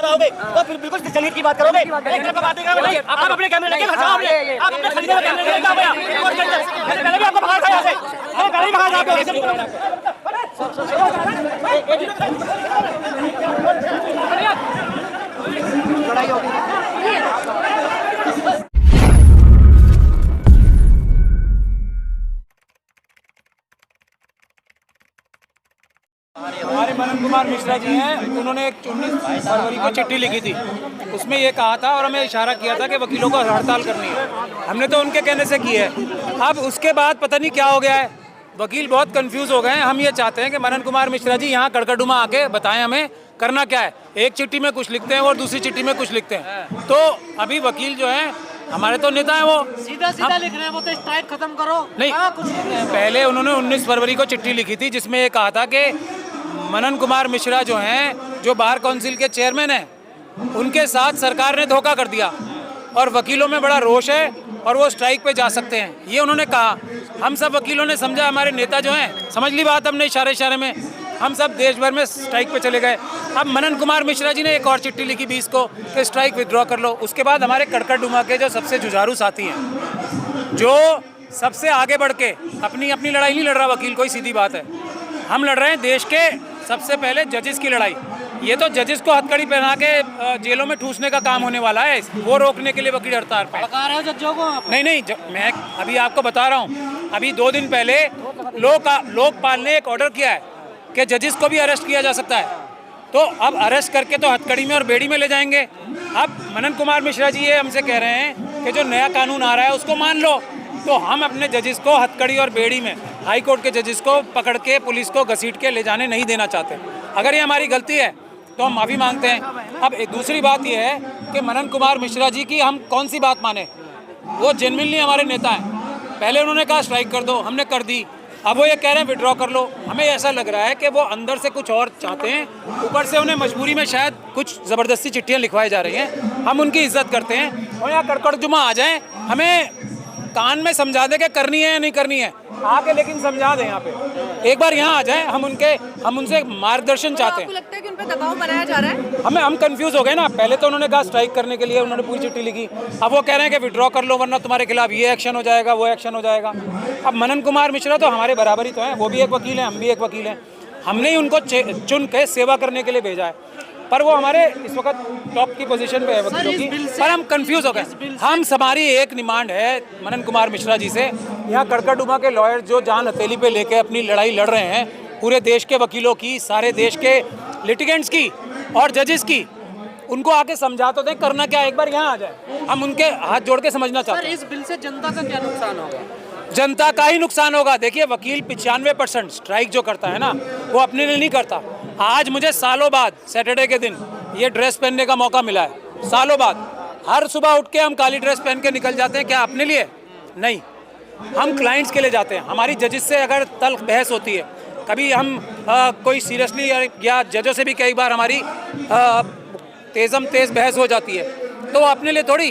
आओगे तो फिर बिल्कुल जनहित की बात करोगे। एक तरफ बात करोगे, आप अपने कैमरे लेके फंसाओ, आप अपने खरीदे हुए कैमरे लेके आओ भैया। मैंने पहले भी आपको भगा था यहाँ से, मैंने पहले भी भगा था आपको। लड़ाई होगी। हमारे मनन कुमार मिश्रा जी हैं, उन्होंने एक 19 फरवरी को चिट्ठी लिखी थी। उसमें ये कहा था और हमें इशारा किया था कि वकीलों को हड़ताल करनी है। हमने तो उनके कहने से की है। अब उसके बाद पता नहीं क्या हो गया है, वकील बहुत कंफ्यूज हो गए हैं। हम ये चाहते हैं कि मनन कुमार मिश्रा जी यहाँ कड़कड़डुमा आके बताएं हमें करना क्या है। एक चिट्ठी में कुछ लिखते हैं और दूसरी चिट्ठी में कुछ लिखते हैं। तो अभी वकील जो हैं हमारे तो नेता हैं, वो सीधा लिख रहे हैं, वो तो स्ट्राइक खत्म करो। नहीं, कुछ लिख रहे हैं। पहले उन्होंने 19 फरवरी को चिट्ठी लिखी थी जिसमें ये कहा था कि मनन कुमार मिश्रा जो हैं, जो बार काउंसिल के चेयरमैन हैं, उनके साथ सरकार ने धोखा कर दिया और वकीलों में बड़ा रोष है और वो स्ट्राइक पे जा सकते हैं, ये उन्होंने कहा। हम सब वकीलों ने समझा, हमारे नेता जो हैं समझ ली बात, हमने इशारे में हम सब देश भर में स्ट्राइक पे चले गए। अब मनन कुमार मिश्रा जी ने एक और चिट्ठी लिखी 20 को कि स्ट्राइक विड्रॉ कर लो। उसके बाद हमारे कड़कड़डुमा के जो सबसे जुझारू साथी हैं, जो सबसे आगे बढ़ के अपनी लड़ाई नहीं लड़ रहा वकील, कोई सीधी बात है, हम लड़ रहे हैं देश के सबसे पहले जजेस की लड़ाई। ये तो जजेस को हथकड़ी पहना के जेलों में ठूसने का काम होने वाला है, वो रोकने के लिए वकील हड़ताल पे। भड़का रहे हो जजों को आप? नहीं, मैं अभी आपको बता रहा हूँ, अभी 2 दिन पहले लोकपाल ने एक ऑर्डर किया है कि जजेस को भी अरेस्ट किया जा सकता है। तो अब अरेस्ट करके तो हथकड़ी में और बेड़ी में ले जाएंगे। अब मनन कुमार मिश्रा जी ये हमसे कह रहे हैं कि जो नया कानून आ रहा है उसको मान लो। तो हम अपने जजेस को हथकड़ी और बेड़ी में, हाई कोर्ट के जजेस को पकड़ के पुलिस को घसीट के ले जाने नहीं देना चाहते। अगर ये हमारी गलती है तो हम माफ़ी मांगते हैं। अब एक दूसरी बात ये है कि मनन कुमार मिश्रा जी की हम कौन सी बात माने, वो जेन्युइनली हमारे नेता हैं। पहले उन्होंने कहा स्ट्राइक कर दो, हमने कर दी। अब वो ये कह रहे हैं विड्रॉ कर लो। हमें ऐसा लग रहा है कि वो अंदर से कुछ और चाहते हैं, ऊपर से उन्हें मजबूरी में शायद कुछ ज़बरदस्ती चिट्ठियाँ लिखवाई जा रही हैं। हम उनकी इज्जत करते हैं और यहाँ कड़कड़जुमा आ जाएं, हमें कान में समझा दें कि करनी है या नहीं करनी है, आके लेकिन समझा दें। यहाँ पे एक बार यहाँ आ जाएं, हम उनसे मार्गदर्शन चाहते हैं। आपको लगता है कि उन पे दबाव बनाया जा रहा है? हम कंफ्यूज हो गए ना। पहले तो उन्होंने कहा स्ट्राइक करने के लिए उन्होंने पूरी चिट्ठी लिखी, अब वो कह रहे हैं कि विड्रॉ कर लो वरना तुम्हारे खिलाफ ये एक्शन हो जाएगा, वो एक्शन हो जाएगा। अब मनन कुमार मिश्रा तो हमारे बराबर ही तो हैं, वो भी एक वकील हैं, हम भी एक वकील हैं। हमने ही उनको चुन के सेवा करने के लिए भेजा है, पर वो हमारे इस वक्त टॉप की पोजीशन पे है वकीलों की, पर हम कंफ्यूज हो गए। हम हमारी एक डिमांड है मनन कुमार मिश्रा जी से, यहाँ कड़कड़डुमा के लॉयर जो जान हथेली पे लेके अपनी लड़ाई लड़ रहे हैं, पूरे देश के वकीलों की, सारे देश के लिटिगेंट्स की और जजेस की, उनको आके समझा तो दें करना क्या है। एक बार यहाँ आ जाए, हम उनके हाथ जोड़ के समझना चाहते हैं। इस बिल से जनता का क्या नुकसान होगा? जनता का ही नुकसान होगा। देखिए, वकील 95% स्ट्राइक जो करता है ना, वो अपने लिए नहीं करता। आज मुझे सालों बाद सैटरडे के दिन ये ड्रेस पहनने का मौका मिला है, सालों बाद। हर सुबह उठ के हम काली ड्रेस पहन के निकल जाते हैं, क्या अपने लिए? नहीं, हम क्लाइंट्स के लिए जाते हैं। हमारी जजेस से अगर तल्ख बहस होती है, कभी हम कोई सीरियसली या जजों से भी कई बार हमारी तेज़ बहस हो जाती है, तो वो अपने लिए थोड़ी,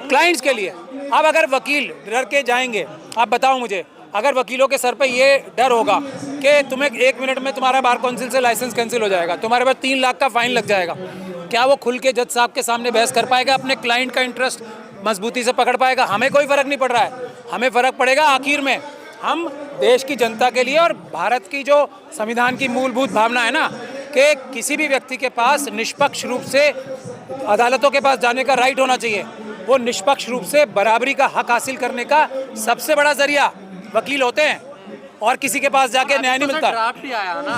क्लाइंट्स के लिए। अब अगर वकील डर के जाएंगे, आप बताओ मुझे, अगर वकीलों के सर पे ये डर होगा कि तुम्हें 1 मिनट में तुम्हारा बार काउंसिल से लाइसेंस कैंसिल हो जाएगा, तुम्हारे पास 3 लाख का फाइन लग जाएगा, क्या वो खुल के जज साहब के सामने बहस कर पाएगा? अपने क्लाइंट का इंटरेस्ट मजबूती से पकड़ पाएगा? हमें कोई फ़र्क नहीं पड़ रहा है। हमें फ़र्क पड़ेगा आखिर में, हम देश की जनता के लिए और भारत की जो संविधान की मूलभूत भावना है ना, कि किसी भी व्यक्ति के पास निष्पक्ष रूप से अदालतों के पास जाने का राइट होना चाहिए। वो निष्पक्ष रूप से बराबरी का हक हासिल करने का सबसे बड़ा जरिया वकील होते हैं, और किसी के पास जाके न्याय नहीं मिलता। ड्राफ्ट ही आया ना,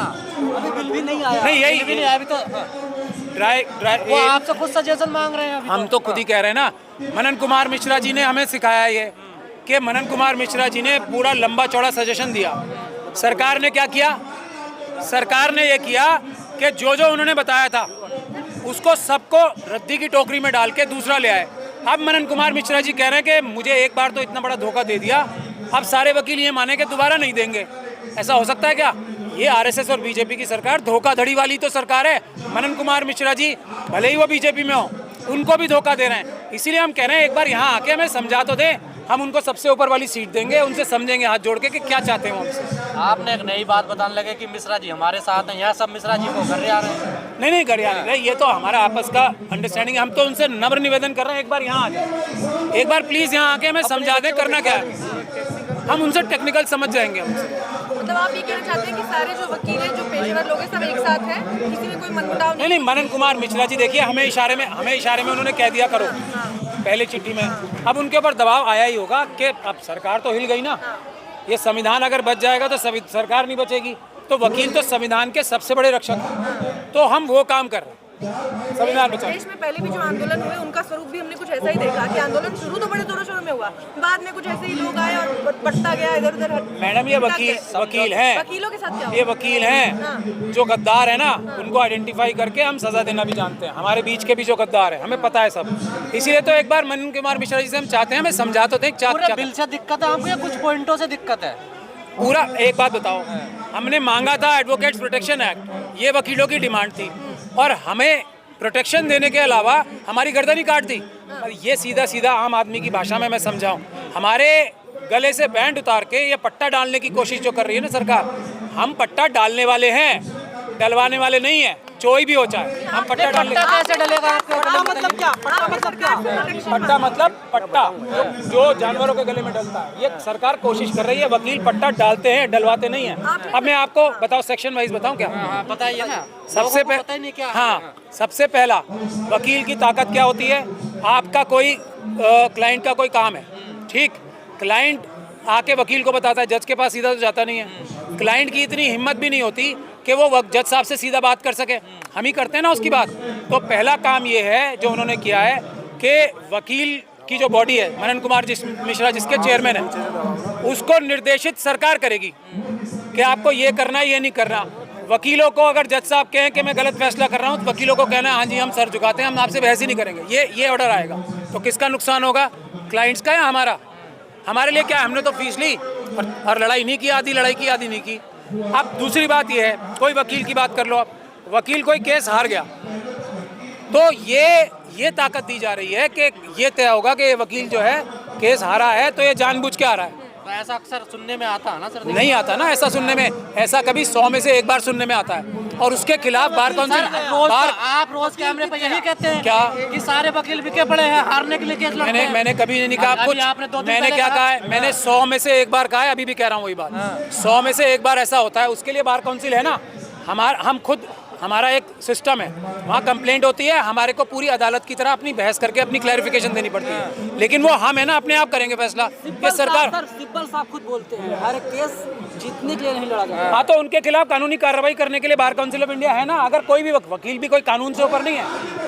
अभी बिल भी नहीं आया। नहीं, यही बिल भी नहीं आया अभी तो। वो आपसे खुद सजेशन मांग रहे हैं अभी। हम तो खुद ही कह रहे हैं ना। मनन कुमार मिश्रा जी ने हमें सिखाया ये कि मनन कुमार मिश्रा जी ने पूरा लंबा चौड़ा सजेशन दिया। सरकार ने क्या किया? सरकार ने ये किया कि जो उन्होंने बताया था उसको सबको रद्दी की टोकरी में डाल के दूसरा ले आए। अब मनन कुमार मिश्रा जी कह रहे हैं कि मुझे एक बार तो इतना बड़ा धोखा दे दिया, अब सारे वकील ये माने कि दोबारा नहीं देंगे। ऐसा हो सकता है क्या? ये आरएसएस और बीजेपी की सरकार धोखाधड़ी वाली तो सरकार है। मनन कुमार मिश्रा जी भले ही वो बीजेपी में हो, उनको भी धोखा दे रहे हैं। इसीलिए हम कह रहे हैं एक बार यहाँ आके हमें समझा तो दें, हम उनको सबसे ऊपर वाली सीट देंगे, उनसे समझेंगे हाथ जोड़ के कि क्या चाहते हैं वो हमसे। आपने एक नई बात बताने लगे कि मिश्रा जी हमारे साथ हैं, यहाँ सब मिश्रा जी को घर आ रहे हैं। नहीं घर आ रहे, ये तो हमारा आपस का अंडरस्टैंडिंग है। हम तो उनसे नम्र निवेदन कर रहे हैं, एक बार यहाँ आ जाए, एक बार प्लीज़ यहाँ आके हमें समझा दें करना क्या है। हम उनसे टेक्निकल समझ जाएंगे हमसे। मतलब आप ये कहना चाहते हैं कि सारे जो वकील हैं, जो पेशेवर लोग हैं, सब एक साथ हैं, किसी में कोई मनमुटाव नहीं? नहीं, मनन कुमार मिश्रा जी देखिए, हमें इशारे में उन्होंने कह दिया करो पहले चिट्ठी में। अब उनके ऊपर दबाव आया ही होगा कि अब सरकार तो हिल गई ना, ये संविधान अगर बच जाएगा तो सरकार नहीं बचेगी। तो वकील तो संविधान के सबसे बड़े रक्षक हैं, तो हम वो काम कर रहे हैं, संविधान बचाने। देश में पहले भी जो आंदोलन हुए उनका स्वरूप भी हमने कुछ ऐसा ही देखा कि आंदोलन शुरू तो बड़े जोरों शोरों में हुआ, बाद में कुछ ऐसे ही लोग आए और पट्टा गया इधर उधर। मैडम ये वकील हैं, वकीलों के साथ क्या ये वकील हैं जो गद्दार है ना, उनको आइडेंटिफाई करके हम सजा देना भी जानते हैं। हमारे बीच के भी जो गद्दार है हमें पता है सब, इसीलिए तो एक बार मनन कुमार मिश्रा जी से हम चाहते हैं, हमें समझा तो दें। बिल से दिक्कत है आपको या कुछ पॉइंटों से दिक्कत है? पूरा एक बात बताओ, हमने मांगा था एडवोकेट्स प्रोटेक्शन एक्ट, ये वकीलों की डिमांड थी, और हमें प्रोटेक्शन देने के अलावा हमारी गर्दन ही काट दी। और ये सीधा आम आदमी की भाषा में मैं समझाऊं, हमारे गले से बैंड उतार के ये पट्टा डालने की कोशिश जो कर रही है ना सरकार, हम पट्टा डालने वाले हैं, डलवाने वाले नहीं हैं। कोई भी हो चाहे, हम पट्टा डालने। कैसे डलेगा आपके? मतलब क्या? पट्टा मतलब पट्टा जो जानवरों के गले में डलता है, ये सरकार कोशिश कर रही है। वकील पट्टा डालते हैं, डलवाते नहीं हैं। अब मैं आपको बताओ, सेक्शन वाइज बताऊं क्या? बताइए ना। सबसे पहले हाँ, सबसे पहला वकील की ताकत क्या होती है? आपका कोई क्लाइंट का कोई काम है, ठीक, क्लाइंट आके वकील को बताता है, जज के पास सीधा तो जाता नहीं है। क्लाइंट की इतनी हिम्मत भी नहीं होती कि वो जज साहब से सीधा बात कर सके, हम ही करते हैं ना उसकी बात। तो पहला काम ये है जो उन्होंने किया है कि वकील की जो बॉडी है, मनन कुमार मिश्रा जिसके चेयरमैन है, उसको निर्देशित सरकार करेगी कि आपको ये करना है, ये नहीं करना। वकीलों को अगर जज साहब कहें कि मैं गलत फैसला कर रहा हूँ, तो वकीलों को कहना है हाँ जी हम सर झुकाते हैं, हम आपसे बहस ही नहीं करेंगे। ये ऑर्डर आएगा। तो किसका नुकसान होगा? क्लाइंट्स का या हमारा? हमारे लिए क्या, हमने तो फीस ली और लड़ाई नहीं की, आधी लड़ाई की आधी नहीं की। अब दूसरी बात ये है, कोई वकील की बात कर लो आप, वकील कोई केस हार गया तो ये ताकत दी जा रही है कि ये तय होगा कि ये वकील जो है केस हारा है तो ये जानबूझ के हारा है। तो ऐसा अक्सर सुनने में आता है ना सर? नहीं आता ना ऐसा सुनने में, ऐसा कभी 100 में से एक बार सुनने में आता है। और उसके खिलाफ बार काउंसिल आप रोज कैमरे पे यही कहते हैं क्या कि सारे वकील बिके पड़े हैं, हारने के लिए केस लड़ते हैं। मैंने कभी नहीं कहा कुछ। मैंने क्या कहा है? मैंने 100 में से एक बार कहा है, अभी भी कह रहा हूँ वही बात। 100 में से एक बार ऐसा होता है, उसके लिए बार काउंसिल है ना। हमारा एक सिस्टम है, वहाँ कंप्लेंट होती है, हमारे को पूरी अदालत की तरह अपनी बहस करके अपनी क्लैरिफिकेशन देनी पड़ती है। लेकिन वो हम है ना, अपने आप करेंगे फैसला। ये सरकार सिब्बल साहब खुद बोलते हैं हर केस जीतने के लिए नहीं लड़ा जाता। हाँ, तो उनके खिलाफ कानूनी कार्रवाई करने के लिए बार काउंसिल ऑफ इंडिया है ना। अगर कोई भी वकील भी कोई कानून से ऊपर नहीं है,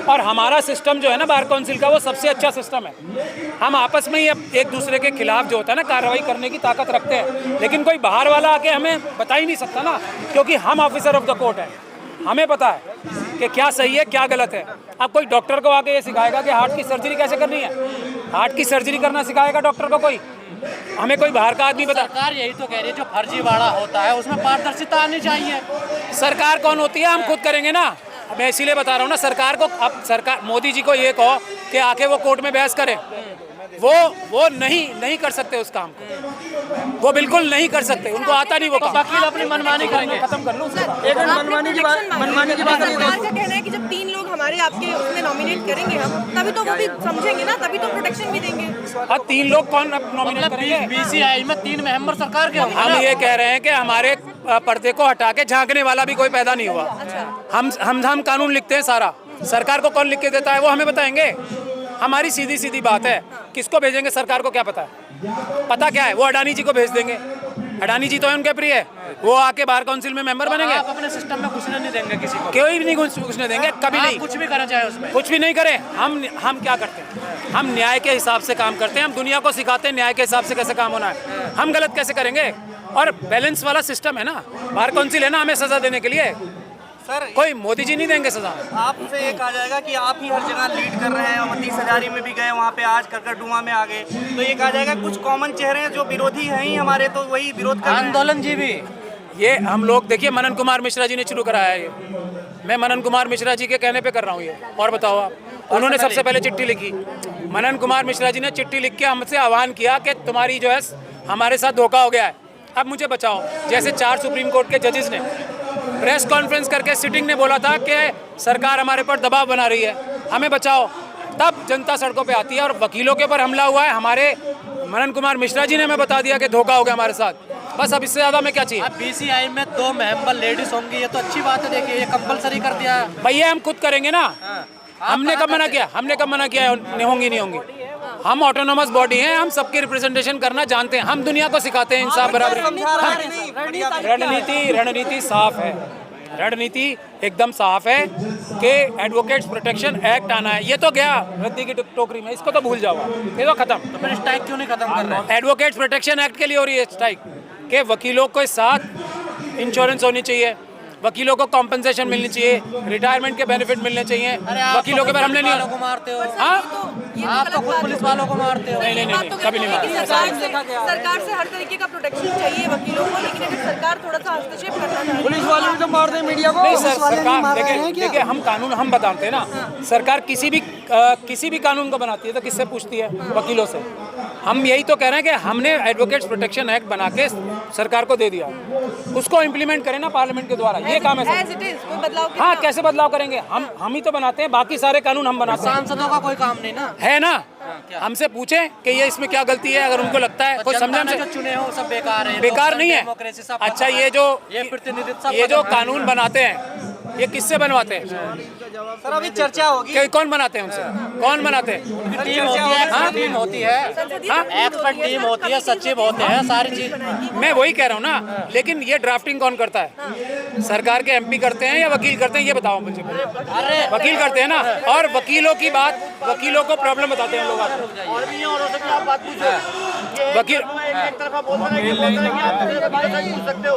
और हमारा सिस्टम जो है ना बार काउंसिल का, वो सबसे अच्छा सिस्टम है। हम आपस में ही एक दूसरे के खिलाफ जो होता है ना कार्रवाई करने की ताकत रखते हैं, लेकिन कोई बाहर वाला आके हमें बता ही नहीं सकता ना, क्योंकि हम ऑफिसर ऑफ द कोर्ट हैं, हमें पता है कि क्या सही है क्या गलत है। अब कोई डॉक्टर को आके ये सिखाएगा कि हार्ट की सर्जरी कैसे करनी है? हार्ट की सर्जरी करना सिखाएगा डॉक्टर को कोई? हमें कोई बाहर का आदमी बता। सरकार यही तो कह रही है, जो फर्जीवाड़ा होता है उसमें पारदर्शिता आनी चाहिए। सरकार कौन होती है? हम खुद करेंगे ना। मैं इसीलिए बता रहा हूँ ना, सरकार को, अब सरकार मोदी जी को ये कहो कि आके वो कोर्ट में बहस करें, वो नहीं कर सकते उस काम को, वो बिल्कुल नहीं कर सकते, उनको आता नहीं वो काम। वकील अपनी मनमानी करेंगे। खत्म कर लूँ मनमानी की बात सरकार का कहना है कि जब 3 लोग हमारे आपके उसमें नॉमिनेट करेंगे हम, तभी तो वो भी समझेंगे ना, तभी तो प्रोटेक्शन भी देंगे। और 3 लोग कौन नॉमिनेट करेंगे? बीसीआई में 3 मेंबर सरकार के होंगे। हम ये कह रहे हैं कि हमारे पर्दे को हटा के झांकने वाला भी कोई पैदा नहीं हुआ। हम कानून लिखते हैं सारा, सरकार को कौन लिख के देता है वो हमें बताएंगे। हमारी सीधी बात है, किसको भेजेंगे सरकार को क्या पता है? पता क्या है? वो अडानी जी को भेज देंगे। अडानी जी तो है उनके प्रिय, वो आके बार काउंसिल में मेंबर बनेंगे। आप अपने सिस्टम में घुसने नहीं देंगे किसी को, कोई भी नहीं घुसने देंगे, कभी नहीं। कुछ भी करना चाहे उसमें, कुछ भी नहीं करें। हम क्या करते हैं? हम न्याय के हिसाब से काम करते हैं। हम दुनिया को सिखाते हैं न्याय के हिसाब से कैसे काम होना है। हम गलत कैसे करेंगे? और बैलेंस वाला सिस्टम है ना, बार काउंसिल है ना हमें सजा देने के लिए। सर कोई मोदी जी नहीं देंगे सजा। आपसे ये कहा जाएगा कि आप ही हर जगह लीड कर रहे हैं, 30 हजारी में भी गए, वहाँ पे आज करकरडुमा में आ गए, तो ये कहा जाएगा कुछ कॉमन चेहरे हैं जो विरोधी हैं ही हमारे, तो वही विरोध कर रहे हैं। आंदोलन जी भी ये हम लोग देखिए, मनन कुमार मिश्रा जी ने शुरू कराया है ये। मैं मनन कुमार मिश्रा जी के कहने पे कर रहा हूँ ये। और बताओ आप, उन्होंने सबसे पहले चिट्ठी लिखी। मनन कुमार मिश्रा जी ने चिट्ठी लिख के हमसे आह्वान किया कि तुम्हारी जो है हमारे साथ धोखा हो गया है, अब मुझे बचाओ। जैसे 4 सुप्रीम कोर्ट के जजेस ने प्रेस कॉन्फ्रेंस करके सिटिंग ने बोला था कि सरकार हमारे पर दबाव बना रही है, हमें बचाओ, तब जनता सड़कों पे आती है। और वकीलों के ऊपर हमला हुआ है, हमारे मनन कुमार मिश्रा जी ने हमें बता दिया कि धोखा हो गया हमारे साथ। बस अब इससे ज़्यादा में क्या चाहिए? अब बीसीआई में 2 मेंबर लेडीज होंगी, ये तो अच्छी बात है। देखिए ये कंपलसरी कर दिया है। भैया हम खुद करेंगे ना। हमने कब मना किया? हमने कब मना किया नहीं होंगी नहीं होंगी? हम ऑटोनोमस बॉडी हैं, हम सबकी रिप्रेजेंटेशन करना जानते हैं, हम दुनिया को सिखाते हैं इंसाफ बराबरी। रणनीति साफ है, रणनीति एकदम साफ है कि एडवोकेट्स प्रोटेक्शन एक्ट आना है। ये तो गया रद्दी की टोकरी में, इसको तो भूल जाओ, ये तो खत्म। तो फिर स्ट्राइक क्यों नहीं खत्म कर रहे? एडवोकेट्स प्रोटेक्शन एक्ट के लिए हो रही है स्ट्राइक, के वकीलों के साथ इंश्योरेंस होनी चाहिए, वकीलों को कॉम्पनसेशन मिलनी चाहिए, रिटायरमेंट के बेनिफिट मिलने चाहिए। वकीलों के ऊपर हमले नहीं को मारते हो, हाँ आप तो खुद पुलिस वालों को मारते हो। नहीं, कभी नहीं मारा। सरकार से हर तरीके का प्रोटेक्शन चाहिए वकीलों को, लेकिन अगर सरकार थोड़ा सा हस्तक्षेप करना चाहे, पुलिस वाले भी तो मार दे मीडिया को। नहीं सर, सरकार देखिए हम कानून हम बताते हैं ना। सरकार किसी भी कानून को बनाती है तो किससे पूछती है? वकीलों से। हम यही तो कह रहे हैं कि हमने एडवोकेट्स प्रोटेक्शन एक्ट बना के सरकार को दे दिया, उसको इम्प्लीमेंट करें ना पार्लियामेंट के द्वारा। ये काम है As it is, कोई बदलाव हाँ, कैसे बदलाव करेंगे? हम ही तो बनाते हैं, बाकी सारे कानून हम बनाते हैं। सांसदों का कोई काम नहीं ना है ना, हमसे पूछें कि ये इसमें क्या गलती है, अगर उनको लगता है कोई समझा जो चुने हो सब बेकार है, बेकार नहीं है। डेमोक्रेसी सब अच्छा, प्रतिनिधित्व ये जो कानून बनाते हैं ये किससे बनवाते हैं? सर अभी चर्चा होगी। कौन बनाते हैं उनसे? कौन बनाते हैं? टीम होती है, टीम होती है, एक्सपर्ट टीम होती है, सचिव होते हैं, सारी चीज। मैं वही कह रहा हूँ ना, लेकिन ये ड्राफ्टिंग कौन करता है? सरकार के एमपी करते हैं या वकील करते हैं? ये बताओ मुझे। अरे वकील करते हैं ना, और वकीलों की बात, वकीलों को प्रॉब्लम बताते हैं लोग। और भी और हो सकता है, आप बात पूछो। वकील एक तरफा बोल रहे हैं कि आप पूछ सकते हो।